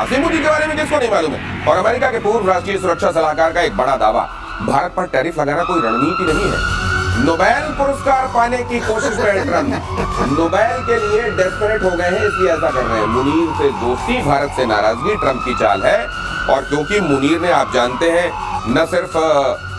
आसिम मुनीर के बारे में किसको नहीं मालूम है। और अमेरिका के पूर्व राष्ट्रीय सुरक्षा सलाहकार का एक बड़ा दावा, भारत पर टैरिफ लगाना कोई रणनीति नहीं है। नोबेल पुरस्कार पाने की कोशिश में ट्रंप नोबेल के लिए डेस्परेट हो गए हैं, इसलिए ऐसा कर रहे हैं। मुनीर से दोस्ती, भारत से नाराजगी ट्रंप की चाल है। और क्योंकि मुनीर ने, आप जानते हैं, न सिर्फ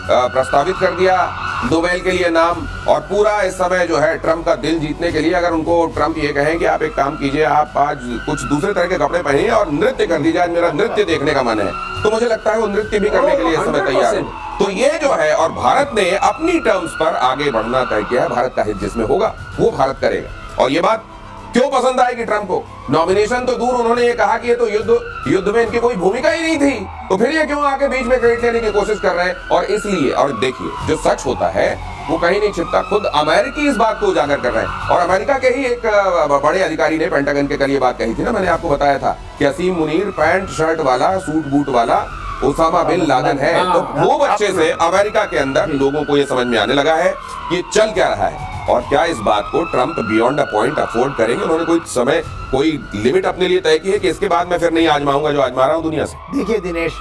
प्रस्तावित कर दिया नोबेल के लिए नाम, और पूरा इस समय जो है ट्रंप का दिल जीतने के लिए, अगर उनको ट्रंप ये कहें कि आप एक काम कीजिए, आप आज कुछ दूसरे तरह के कपड़े पहनिए और नृत्य कर दीजिए, आज मेरा नृत्य देखने का मन है, तो मुझे लगता है वो नृत्य भी करने के लिए इस समय तैयार है। तो ये जो है, और भारत ने अपनी टर्म्स पर आगे बढ़ना तय किया है। भारत का हित जिसमें होगा वो भारत करेगा। और ये बात क्यों पसंद आएगी ट्रंप को? नॉमिनेशन तो दूर, उन्होंने ये कहा कि ये तो युद्ध में इनकी कोई भूमिका ही नहीं थी, तो फिर ये क्यों आके बीच में क्रेडिट लेने की कोशिश कर रहे हैं? और इसलिए, और देखिए, जो सच होता है वो कहीं नहीं छिपता, खुद अमेरिकी इस बात को उजागर कर रहे हैं। और अमेरिका के ही एक बड़े अधिकारी ने पेंटागन के कल ये बात कही थी ना, मैंने आपको बताया था कि असीम मुनीर पैंट शर्ट वाला, सूट बूट वाला ओसामा बिन लादेन है। तो वो बच्चे से अमेरिका के अंदर लोगों को ये समझ में आने लगा है ये चल क्या रहा है, और क्या इस बात को Trump beyond a point afford करेंगे। उन्होंने कोई समय, कोई लिमिट अपने लिए तय की है कि इसके बाद मैं फिर नहीं आजमाऊंगा जो आजमा रहा हूं दुनिया से। देखिए दिनेश,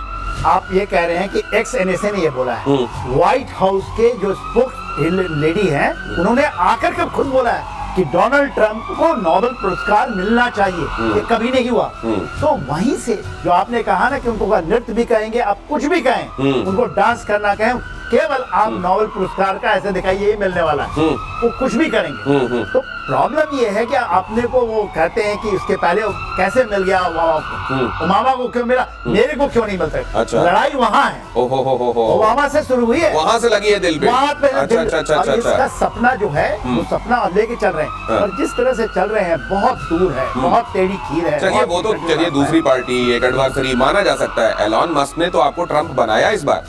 आप ये कह रहे हैं कि एक्स एनएसए ने ये बोला है। व्हाइट हाउस के जो स्पोक लेडी हैं, उन्होंने आकर के खुद बोला है कि डोनाल्ड ट्रंप को नोबेल पुरस्कार मिलना चाहिए, ये कभी नहीं हुआ। तो वहीं से जो आपने कहा ना कि उनको नृत्य भी कहेंगे, आप कुछ भी कहें, उनको डांस करना कहें, केवल आप नोबेल पुरस्कार का ऐसे दिखाइए ये मिलने वाला है, वो कुछ भी करेंगे। तो प्रॉब्लम ये है कि आपने को वो कहते हैं कि इसके पहले कैसे मिल गया ओबामा को क्यों मिला, मेरे को क्यों नहीं मिलता। अच्छा। लड़ाई वहाँ है, ओबामा से शुरू हुई है, वहाँ से लगी है दिल पे। अच्छा। इसका सपना जो है वो सपना लेके चल रहे हैं, और जिस तरह से चल रहे हैं बहुत दूर है, बहुत टेढ़ी खीर है। चलिए वो तो, चलिए दूसरी पार्टी, एक एडवर्सरी माना जा सकता है। एलॉन मस्क ने तो आपको ट्रंप बनाया इस बार,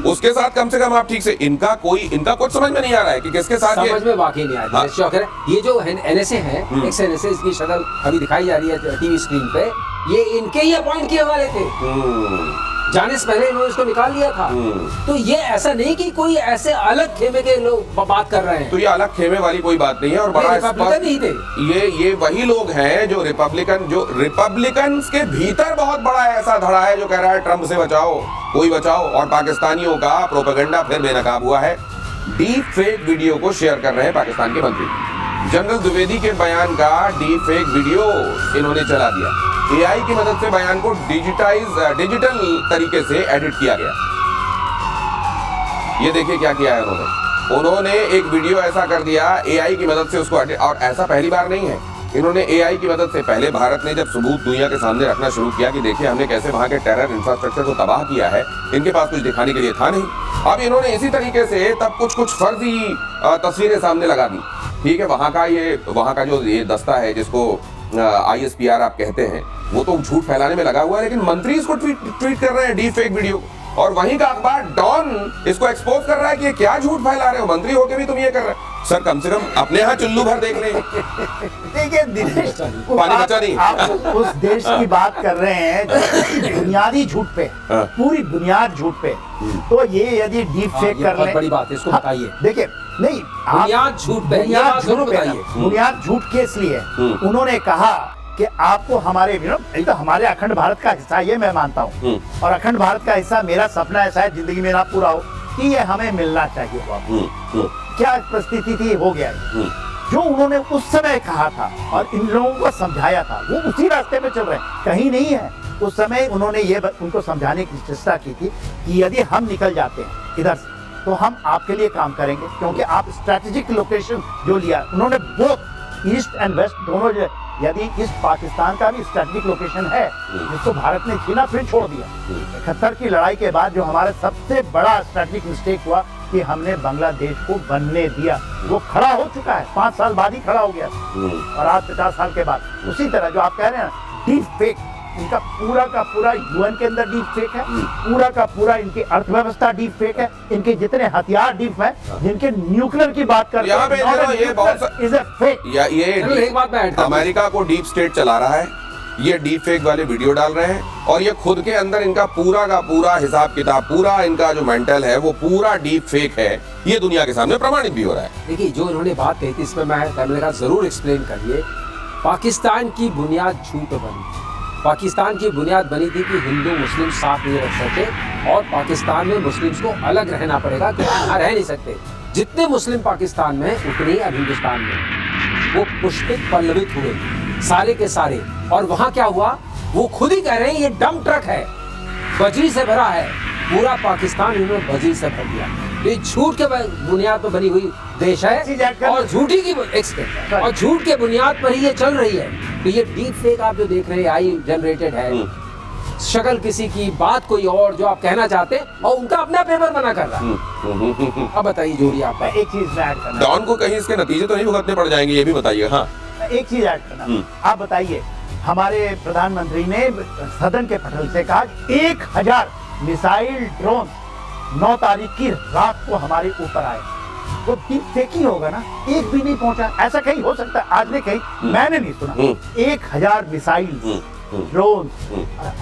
उसके साथ कम से कम आप ठीक से, इनका कुछ समझ में नहीं आ रहा है कि किसके साथ समझ में वाकई नहीं आ रहा है। शौक है ये जो एनएसए है, एक्स एनएसए, इसकी शक्ल अभी दिखाई जा रही है टीवी स्क्रीन पे, ये इनके ही अपॉइंट किए वाले थे। जाने से पहले इन्होंने इसको निकाल लिया था। तो ये ऐसा नहीं कि कोई ऐसे अलग खेमे के लोग बात कर रहे हैं। तो ये अलग खेमे वाली कोई बात नहीं है। और बड़ा रिपब्लिकन ही थे ये वही लोग हैं जो रिपब्लिकन के भीतर बहुत बड़ा ऐसा धड़ा है जो कह रहा है ट्रंप से बचाओ, कोई बचाओ। और पाकिस्तानियों का प्रोपेगेंडा फिर बेनकाब हुआ है। डीप फेक वीडियो को शेयर कर रहे हैं पाकिस्तान के मंत्री। जनरल द्विवेदी के बयान का डीप फेक वीडियो इन्होंने चला दिया। एआई की मदद से बयान को डिजिटल तरीके से एडिट किया गया। ये देखिए क्या किया है उन्होंने एक वीडियो ऐसा कर दिया एआई की मदद से उसको एडिट। और ऐसा पहली बार नहीं है, इन्होंने एआई की मदद से, पहले भारत ने जब सबूत दुनिया के सामने रखना शुरू किया कि देखिए हमने कैसे वहां के टेरर इंफ्रास्ट्रक्चर को तबाह किया है, इनके पास कुछ दिखाने के लिए था नहीं। अब इन्होंने इसी तरीके से तब कुछ फर्जी तस्वीरें सामने लगा दी। ठीक है, वहां का जो ये दस्ता है जिसको ISPR आप कहते हैं, वो तो झूठ फैलाने में लगा हुआ है, लेकिन मंत्री इसको ट्वीट कर रहे हैं डीप फेक वीडियो। और वहीं का अखबार डॉन इसको एक्सपोज कर रहा है कि ये क्या झूठ फैला रहे हो, मंत्री होके भी तुम ये कर रहे हो। सर कम से कम अपने यहाँ चुल्लू भर देख लें। देखिए दिनेश, पानी बचा नहीं। आप उस देश की बात कर रहे हैं जो बुनियादी झूठ पे, पूरी बुनियाद झूठ पे। तो ये यदि डीप फेक कर ले, बड़ी बात है, इसको बताइए। देखिए नहीं, बुनियाद झूठ पे, बुनियाद झूठ के इसलिए उन्होंने कहा कि आपको हमारे तो हमारे अखंड भारत का हिस्सा, ये मैं मानता हूँ, और अखंड भारत का हिस्सा मेरा सपना ऐसा है जिंदगी में ना पूरा हो कि ये हमें मिलना चाहिए। क्या परिस्थिति थी, हो गया है। जो उन्होंने उस समय कहा था और इन लोगों को समझाया था, वो उसी रास्ते में चल रहे हैं, कहीं नहीं है। उस समय उन्होंने ये उनको समझाने की चेष्टा की थी कि यदि हम निकल जाते हैं इधर से तो हम आपके लिए काम करेंगे, क्योंकि आप स्ट्रैटेजिक लोकेशन जो लिया उन्होंने, वो ईस्ट एंड वेस्ट दोनों, यदि इस पाकिस्तान का भी स्ट्रैटेजिक लोकेशन है जिसको भारत ने छीना फिर छोड़ दिया। 71 की लड़ाई के बाद जो हमारा सबसे बड़ा स्ट्रैटेजिक मिस्टेक हुआ कि हमने बांग्लादेश को बनने दिया, वो खड़ा हो चुका है, 5 साल बाद ही खड़ा हो गया, और आज 50 साल के बाद। उसी तरह जो आप कह रहे हैं ना डीप फेक, इनका पूरा का पूरा यूएन के अंदर डीप फेक है, पूरा का पूरा इनकी अर्थव्यवस्था डीप फेक है, इनके जितने हथियार डीप है, जिनके न्यूक्लियर की बात करते हैं, अमेरिका को डीप स्टेट चला रहा है, ये डीप फेक वाले वीडियो डाल रहे हैं, और ये खुद के अंदर इनका पूरा का पूरा हिसाब किताब, पूरा इनका जो मेंटल है वो पूरा डीप फेक है। ये दुनिया के सामने प्रमाणित भी हो रहा है। देखिए जो इन्होंने बात कही थी, इसमें मैं जरूर एक्सप्लेन करिए। पाकिस्तान की बुनियाद झूठ बनी, पाकिस्तान की बुनियाद बनी थी कि हिंदू मुस्लिम साथ नहीं रह सके और पाकिस्तान में मुस्लिम्स को अलग रहना पड़ेगा क्योंकि यहाँ रह नहीं सकते। जितने मुस्लिम पाकिस्तान में उतने ही अब हिंदुस्तान में वो पुष्पित पल्लवित हुए सारे के सारे। और वहाँ क्या हुआ, वो खुद ही कह रहे हैं ये डंप ट्रक है, बजरी से भरा है, पूरा पाकिस्तान इन्होंने बजरी से भर दिया। ये झूठ के बुनियाद पर बनी हुई देश है और झूठी की और झूठ के बुनियाद पर ही ये चल रही है। तो ये डीप फेक आप जो देख रहे हैं आई जनरेटेड है, शक्ल किसी की, बात कोई और जो आप कहना चाहते हैं और उनका अपना पेपर बना कर रहा है। अब बताइए जोड़ी आप एक चीज ऐड करना, डॉन को कहीं इसके नतीजे तो नहीं भुगतने पड़ जाएंगे, ये भी बताइए। हाँ, एक चीज ऐड करना, आप बताइए, हमारे प्रधानमंत्री ने सदन के पटल से कहा 1000 मिसाइल ड्रोन 9 तारीख की रात को हमारे ऊपर आए। वो डीप फेक ही होगा ना, एक भी नहीं पहुंचा। ऐसा कहीं हो सकता है, आज ने कहीं, मैंने नहीं सुना। 1000 मिसाइल ड्रोन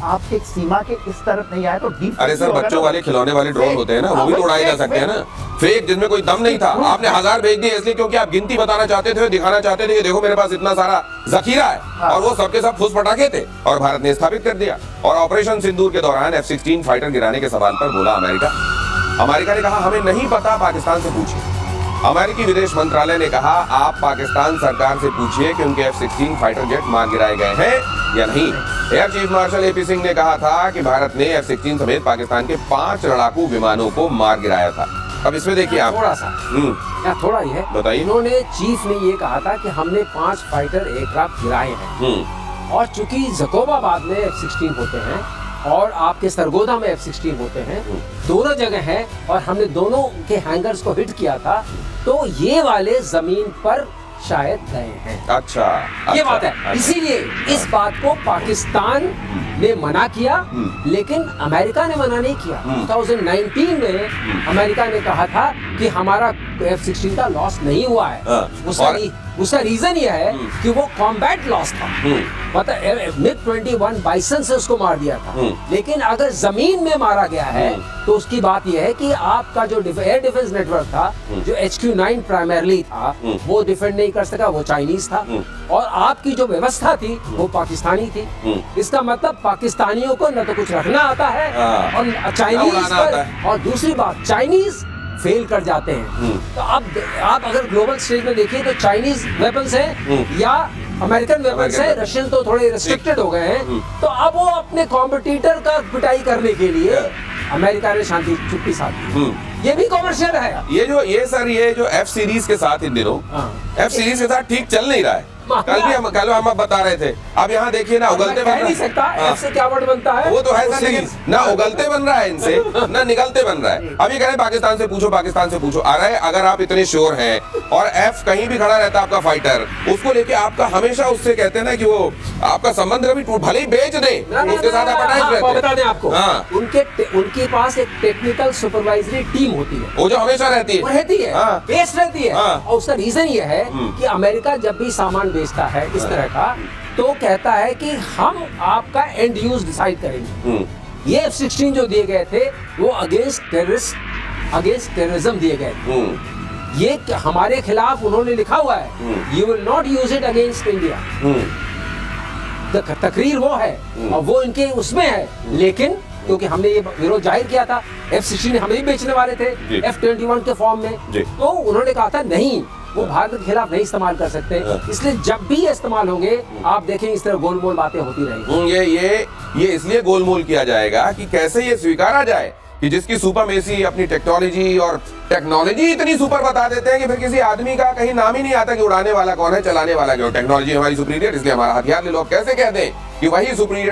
आप एक सीमा के इस तरफ नहीं आए तो डीप। अरे सर, बच्चों वाले खिलौने वाले ड्रोन होते हैं ना, वो भी तो उड़ाए जा सकते हैं ना। फेक जिसमें कोई दम नहीं था, आपने 1000 भेज दिए इसलिए क्योंकि आप गिनती बताना चाहते थे, दिखाना चाहते थे कि देखो मेरे पास इतना सारा जखीरा है, और वो सबके सब फुस पटाखे थे और भारत ने स्थापित कर दिया। और ऑपरेशन सिंदूर के दौरान F-16 फाइटर गिराने के सवाल पर बोला अमेरिका ने कहा हमें नहीं पता, पाकिस्तान से पूछिए। अमेरिकी विदेश मंत्रालय ने कहा आप पाकिस्तान सरकार से पूछिए कि उनके F-16 फाइटर जेट मार गिराए गए हैं या नहीं। Air chief marshal AP Singh ने कहा था कि भारत ने F-16 समेत पाकिस्तान के 5 लड़ाकू विमानों को मार गिराया था। अब इसमें देखिए आप थोड़ा सा थोड़ा ही है, बताइए। इन्होंने चीफ ने ये कहा था कि हमने 5 फाइटर एयरक्राफ्ट गिराए हैं और चूंकि जकोबाबाद में F-16 होते हैं और आपके सरगोदा में F-16 होते हैं, दोनों जगह है और हमने दोनों के हैंगर्स को हिट किया था, तो ये वाले जमीन पर शायद गए हैं। अच्छा, ये बात है। इसीलिए इस बात को पाकिस्तान ने मना किया, लेकिन अमेरिका ने मना नहीं किया। 2019 में अमेरिका ने कहा था कि हमारा F-16 का लॉस नहीं हुआ है। उसका रीजन ये है कि वो कॉम्बैट लॉस था, मतलब MiG-21 बाइसन से उसको मार दिया था। लेकिन अगर जमीन में मारा गया है तो उसकी बात यह है कि आपका जो एयर डिफेंस नेटवर्क था, जो HQ-9 प्राइमरली था, वो डिफेंड नहीं कर सका, वो चाइनीज था, और आपकी जो व्यवस्था थी वो पाकिस्तानी थी। इसका मतलब पाकिस्तानियों को न तो कुछ रखना आता है और चाइनीज, और दूसरी बात चाइनीज फेल कर जाते हैं। तो अब आप अगर ग्लोबल स्टेज में देखिए तो चाइनीज वेपन्स हैं या अमेरिकन वेपन्स हैं, रशियन तो थोड़े रिस्ट्रिक्टेड हो गए हैं। तो अब वो अपने कॉम्पिटिटर का पिटाई करने के लिए अमेरिका ने शांति चुप्पी साध दी। ये भी कॉमर्शियल है। ये जो F सीरीज के साथ इन दिनों F सीरीज के साथ ठीक चल नहीं रहा है। कल हम बता रहे थे। अब यहाँ देखिए ना, उगलते बन नहीं सकता F से क्या वर्ड बनता है, वो तो है सर, लेकिन ना उगलते बन रहा है इनसे ना निकलते बन रहा है। अभी कह रहे पाकिस्तान से पूछो, पाकिस्तान से पूछो। अरे अगर आप इतने श्योर हैं और F कहीं भी खड़ा रहता है आपका फाइटर, उसको लेके आपका हमेशा उससे कहते हैं ना कि वो आपका संबंध कभी भले ही बेच दे, उसके साथ आप अटैच रहते हैं। बता दें आपको, उनके पास एक टेक्निकल सुपरवाइजरी टीम होती है, वो जो हमेशा रहती है, बेस्ड रहती है। और उसका रीजन ये है कि अमेरिका जब भी सामान बेचता है इस तरह का, तो कहता है कि हम आपका एंड यूज डिसाइड करेंगे। ये F-16 जो दिए गए थे वो अगेंस्ट टेररिज्म दिए गए थे। ये हमारे खिलाफ उन्होंने लिखा हुआ है, you will not use it against India. तकरीर वो है और वो इनके उसमें है, लेकिन क्योंकि हमने ये विरोध जाहिर किया था, F-16 हमें भी बेचने वाले थे F-21 के फॉर्म में, तो उन्होंने कहा था नहीं, वो भारत के खिलाफ नहीं इस्तेमाल कर सकते। इसलिए जब भी ये इस्तेमाल होंगे आप देखेंगे इस तरह गोलमोल बातें होती रहेंगी। ये इसलिए गोलमोल किया जाएगा कि कैसे ये स्वीकारा जाए कि जिसकी सुपरमेसी अपनी टेक्नोलॉजी इतनी सुपर बता देते हैं कि फिर किसी आदमी का कहीं नाम ही नहीं आता कि उड़ाने वाला कौन है, चलाने वाला क्यों। टेक्नोलॉजी हमारी सुपीरियर, इसलिए हमारा हथियार ले लो। अब कैसे कह दें कि वही सुपीरियर